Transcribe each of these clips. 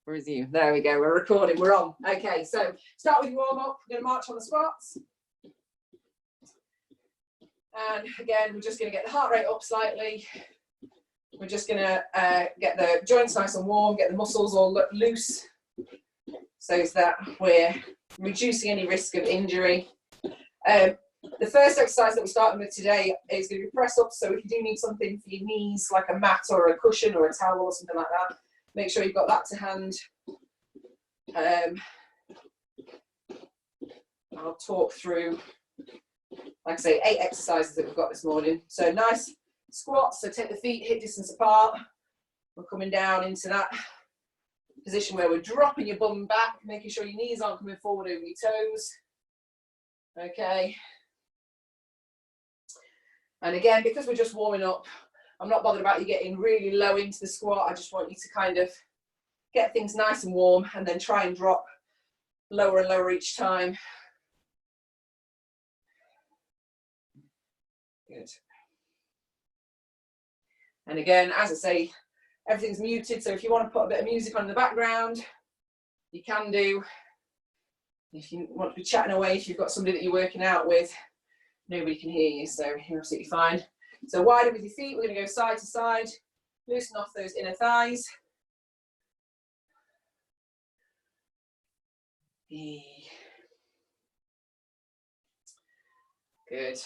Or is you? There we go, we're recording, we're on. Okay, so start with your warm up. We're going to march on the squats. And again, we're just going to get the heart rate up slightly. We're just going to get the joints nice and warm, get the muscles all loose, so that we're reducing any risk of injury. The first exercise that we're starting with today is going to be press ups. So if you do need something for your knees, like a mat or a cushion or a towel or something like that, make sure you've got that to hand. I'll talk through, like I say, 8 exercises that we've got this morning. So nice squats, so take the feet hip distance apart. We're coming down into that position where we're dropping your bum back, making sure your knees aren't coming forward over your toes. Okay. And again, because we're just warming up, I'm not bothered about you getting really low into the squat. I just want you to kind of get things nice and warm and then try and drop lower and lower each time. Good. And again, as I say, everything's muted, so if you want to put a bit of music on in the background, you can do. If you want to be chatting away, if you've got somebody that you're working out with, nobody can hear you, so you're absolutely fine. So wider with your feet, we're going to go side to side, loosen off those inner thighs. Good.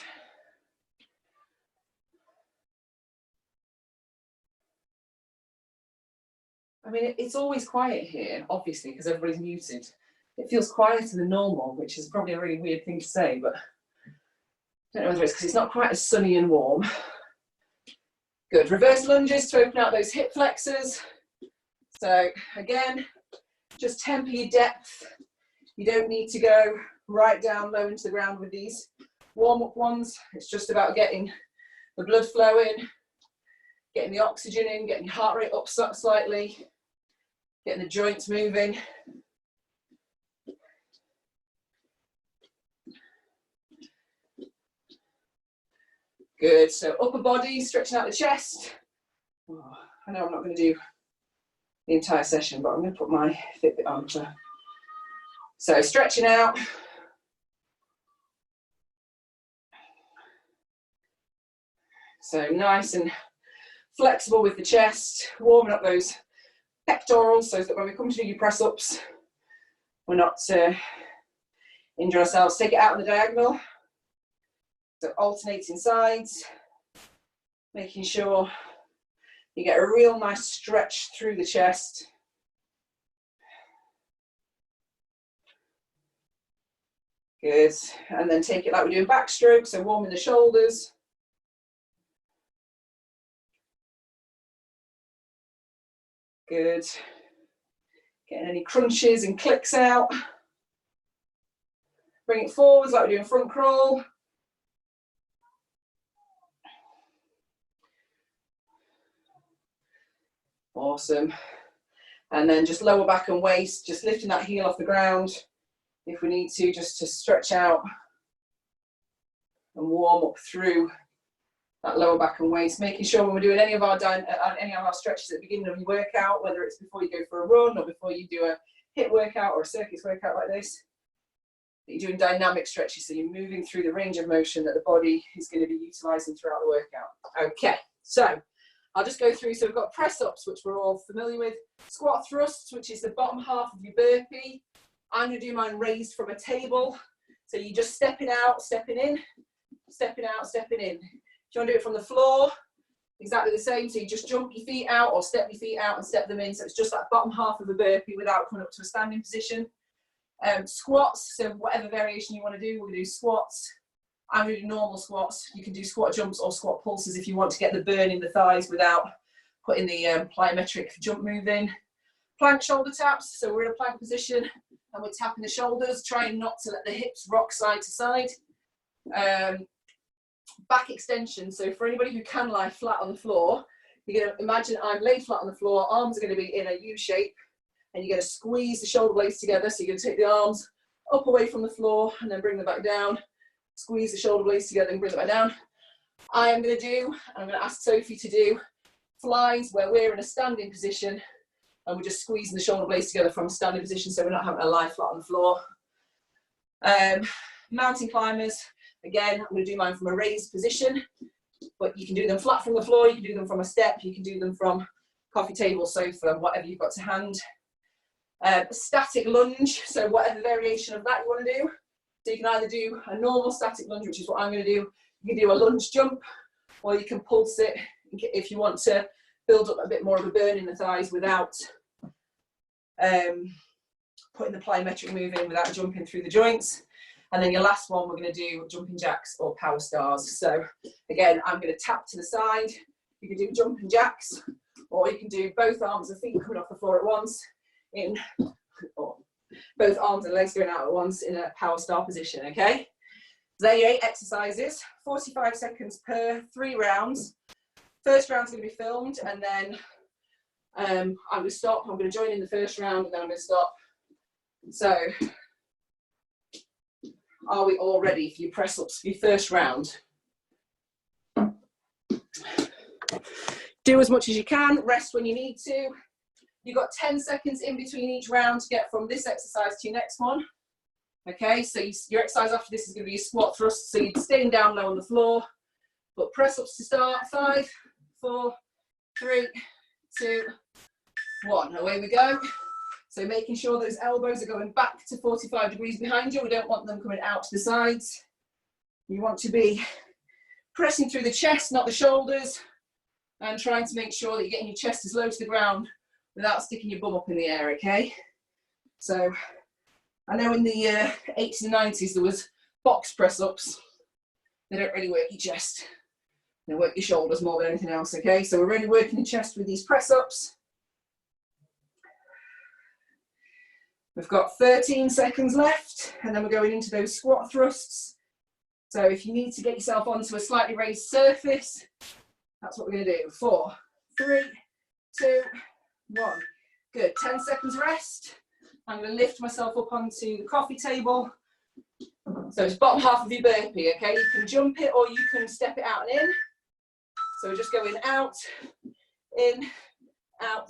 I mean, it's always quiet here, obviously, because everybody's muted. It feels quieter than normal, which is probably a really weird thing to say, but I don't know whether it's because it's not quite as sunny and warm. Good. Reverse lunges to open out those hip flexors. So again, just temper your depth. You don't need to go right down low into the ground with these warm-up ones. It's just about getting the blood flowing, getting the oxygen in, getting your heart rate up slightly, getting the joints moving. Good, so upper body, stretching out the chest. Oh, I know I'm not going to do the entire session, but I'm going to put my Fitbit on. So stretching out. So nice and flexible with the chest, warming up those pectorals so that when we come to do your press ups, we're not injure ourselves. Take it out on the diagonal. So alternating sides, making sure you get a real nice stretch through the chest. Good, and then take it like we're doing backstroke, so warming the shoulders. Good, getting any crunches and clicks out. Bring it forwards like we're doing front crawl. Awesome. And then just lower back and waist, just lifting that heel off the ground if we need to, just to stretch out and warm up through that lower back and waist, making sure when we're doing any of our stretches at the beginning of your workout, whether it's before you go for a run or before you do a HIIT workout or a circuit workout like this, that you're doing dynamic stretches, so you're moving through the range of motion that the body is going to be utilising throughout the workout. Okay, so I'll just go through. So we've got press ups, which we're all familiar with, squat thrusts, which is the bottom half of your burpee. I'm going to do mine raised from a table. So you're just stepping out, stepping in, stepping out, stepping in. If you want to do it from the floor, exactly the same. So you just jump your feet out or step your feet out and step them in. So it's just that bottom half of a burpee without coming up to a standing position. Squats, so whatever variation you want to do, we're going to do squats. I'm going to do normal squats. You can do squat jumps or squat pulses if you want to get the burn in the thighs without putting the plyometric jump move in. Plank shoulder taps, so we're in a plank position and we're tapping the shoulders, trying not to let the hips rock side to side. Back extension, so for anybody who can lie flat on the floor, you're going to imagine I'm laid flat on the floor, arms are going to be in a U shape, and you're going to squeeze the shoulder blades together. So you're going to take the arms up away from the floor and then bring them back down, squeeze the shoulder blades together and bring them back down. I'm going to ask Sophie to do flies where we're in a standing position And we're just squeezing the shoulder blades together from a standing position so we're not having to lie flat on the floor. Mountain climbers, again, I'm going to do mine from a raised position, but you can do them flat from the floor, you can do them from a step, you can do them from coffee table, sofa, whatever you've got to hand. Static lunge, so whatever variation of that you want to do. So you can either do a normal static lunge, which is what I'm going to do. You can do a lunge jump, or you can pulse it if you want to build up a bit more of a burn in the thighs without putting the plyometric move in, without jumping through the joints. And then your last one, we're going to do jumping jacks or power stars. So again, I'm going to tap to the side. You can do jumping jacks, or you can do both arms and feet coming off the floor at once, or both arms and legs going out at once in a power star position, okay? So there are your 8 exercises, 45 seconds per 3 rounds. First round's going to be filmed, and then I'm going to stop. I'm going to join in the first round, and then I'm going to stop. So, are we all ready for your press ups for your first round? Do as much as you can, rest when you need to. You've got 10 seconds in between each round to get from this exercise to your next one. Okay, so your exercise after this is going to be your squat thrust, so you're staying down low on the floor. But press ups to start. 5, 4, 3, 2, 1. Away we go. So making sure those elbows are going back to 45 degrees behind you. We don't want them coming out to the sides. You want to be pressing through the chest, not the shoulders, and trying to make sure that you're getting your chest as low to the ground without sticking your bum up in the air, okay? So I know in the 80s and 90s there was box press ups. They don't really work your chest. They work your shoulders more than anything else, okay? So we're really working the chest with these press ups. We've got 13 seconds left, and then we're going into those squat thrusts. So if you need to get yourself onto a slightly raised surface, that's what we're going to do. 4, 3, 2, 1. Good. 10 seconds rest. I'm going to lift myself up onto the coffee table. So it's bottom half of your burpee, okay? You can jump it or you can step it out and in. So we're just going out, in, out.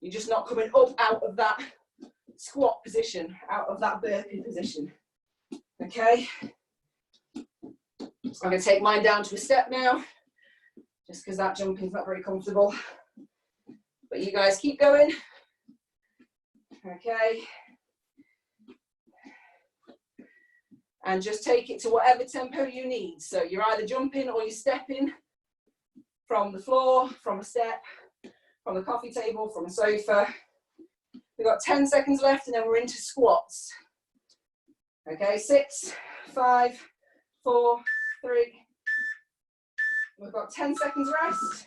You're just not coming up out of that squat position, out of that burpee position, okay? I'm going to take mine down to a step now, just because that jumping's not very comfortable. But you guys keep going, okay? And just take it to whatever tempo you need. So you're either jumping or you're stepping from the floor, from a step, from the coffee table, from a sofa. We've got 10 seconds left, and then we're into squats. Okay, 6, 5, 4, 3. We've got 10 seconds rest.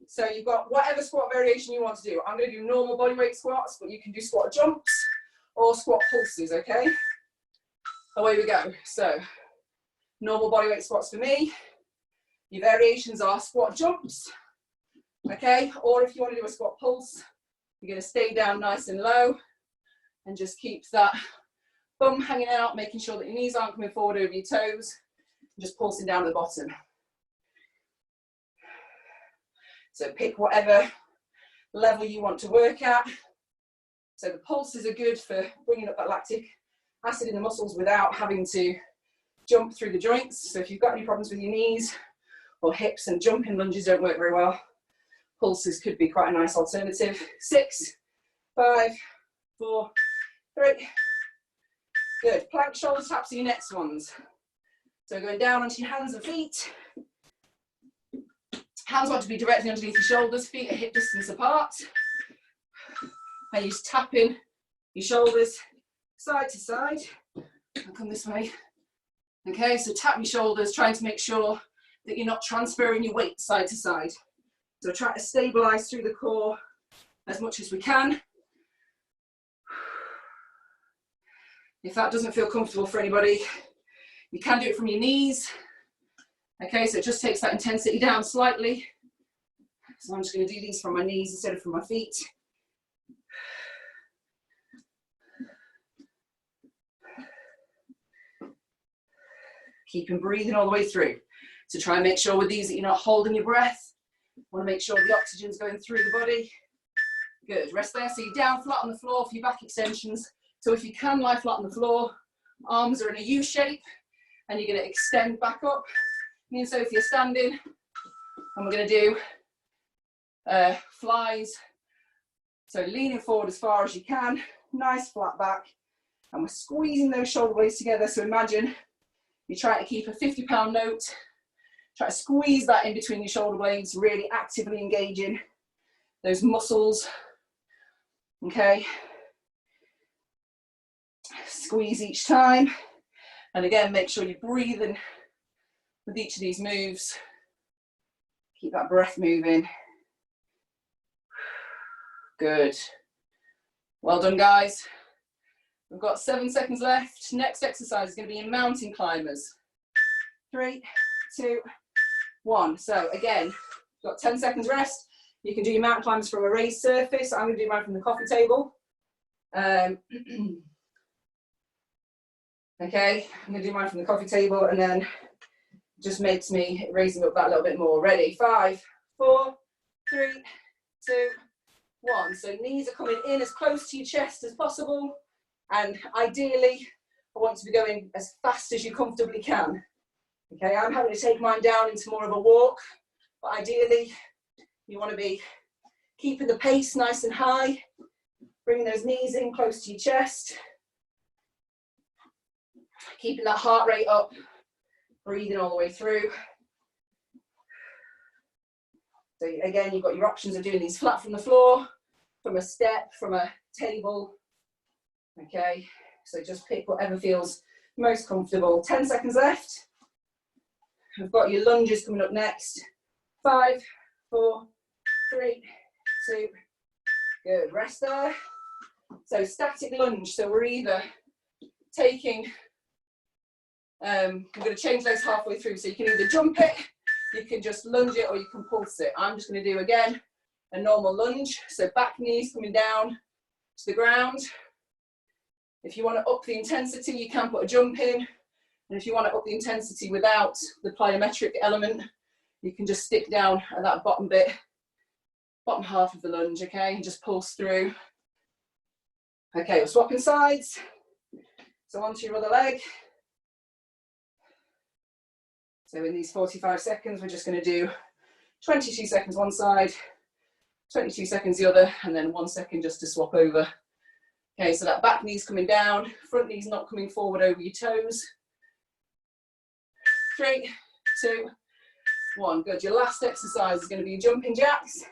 So you've got whatever squat variation you want to do. I'm going to do normal bodyweight squats, but you can do squat jumps or squat pulses, okay? Away we go. So normal bodyweight squats for me. Your variations are squat jumps, okay? Or if you want to do a squat pulse, you're going to stay down nice and low and just keep that bum hanging out, making sure that your knees aren't coming forward over your toes, and just pulsing down at the bottom. So pick whatever level you want to work at. So the pulses are good for bringing up that lactic acid in the muscles without having to jump through the joints. So if you've got any problems with your knees or hips and jumping lunges don't work very well, pulses could be quite a nice alternative. 6, 5, 4, 3. Good. Plank shoulder taps are your next ones. So going down onto your hands and feet. Hands want to be directly underneath your shoulders, feet are hip distance apart. And you're just tapping your shoulders side to side. I'll come this way. Okay, so tap your shoulders, trying to make sure that you're not transferring your weight side to side. So try to stabilize through the core as much as we can. If that doesn't feel comfortable for anybody, you can do it from your knees. Okay, so it just takes that intensity down slightly. So I'm just going to do these from my knees instead of from my feet. Keeping breathing all the way through. So try and make sure with these that you're not holding your breath. Want to make sure the oxygen's going through the body. Good, rest there. So you're down flat on the floor for your back extensions. So if you can lie flat on the floor, arms are in a U shape, and you're going to extend back up. Me and Sophie are standing, and we're going to do flies. So leaning forward as far as you can, nice flat back, and we're squeezing those shoulder blades together. So imagine you're trying to keep a 50-pound note, try to squeeze that in between your shoulder blades, really actively engaging those muscles, okay? Squeeze each time, and again, make sure you're breathing with each of these moves. Keep that breath moving. Good. Well done, guys. We've got 7 seconds left. Next exercise is going to be in mountain climbers. 3, 2, 1. So again, you've got 10 seconds rest. You can do your mountain climbers from a raised surface. I'm going to do mine from the coffee table. Okay, I'm going to do mine from the coffee table, and then just makes me raising up that a little bit more. Ready? 5, 4, 3, 2, 1. So knees are coming in as close to your chest as possible, and ideally I want to be going as fast as you comfortably can. Okay, I'm having to take mine down into more of a walk, but ideally you want to be keeping the pace nice and high, bringing those knees in close to your chest, keeping that heart rate up, breathing all the way through. So again, you've got your options of doing these flat from the floor, from a step, from a table. Okay, so just pick whatever feels most comfortable. 10 seconds left. We've got your lunges coming up next. 5, 4, 3, 2, good. Rest there. So static lunge. So we're either taking, we're going to change legs halfway through. So you can either jump it, you can just lunge it, or you can pulse it. I'm just going to do, again, a normal lunge. So back knees coming down to the ground. If you want to up the intensity, you can put a jump in. And if you want to up the intensity without the plyometric element, you can just stick down at that bottom bit, bottom half of the lunge, okay? And just pulse through. Okay, we're swapping sides. So onto your other leg. So in these 45 seconds, we're just going to do 22 seconds one side, 22 seconds the other, and then 1 second just to swap over. Okay, so that back knee's coming down, front knee's not coming forward over your toes. 3, 2, 1. Good. Your last exercise is going to be jumping jacks.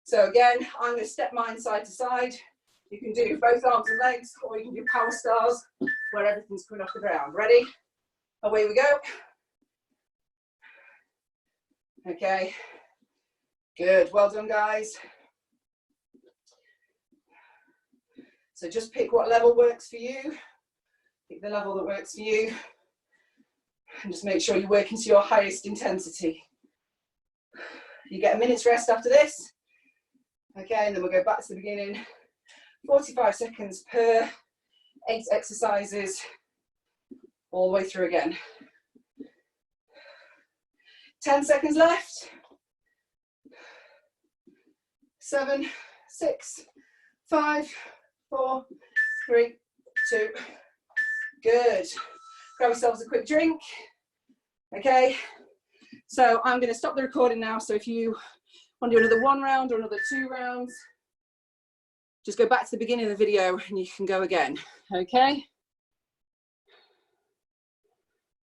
So again, I'm going to step mine side to side. You can do both arms and legs, or you can do power stars where everything's coming off the ground. Ready? Away we go. Okay. Good. Well done, guys. So just pick what level works for you. Pick the level that works for you. And just make sure you're working to your highest intensity. You get a minute's rest after this. Okay, and then we'll go back to the beginning. 45 seconds per 8 exercises, all the way through again. 10 seconds left. 7, 6, 5, 4, 3, 2. Good. Grab yourselves a quick drink. Okay, so I'm going to stop the recording now. So if you want to do another 1 round or another 2 rounds, just go back to the beginning of the video and you can go again. Okay.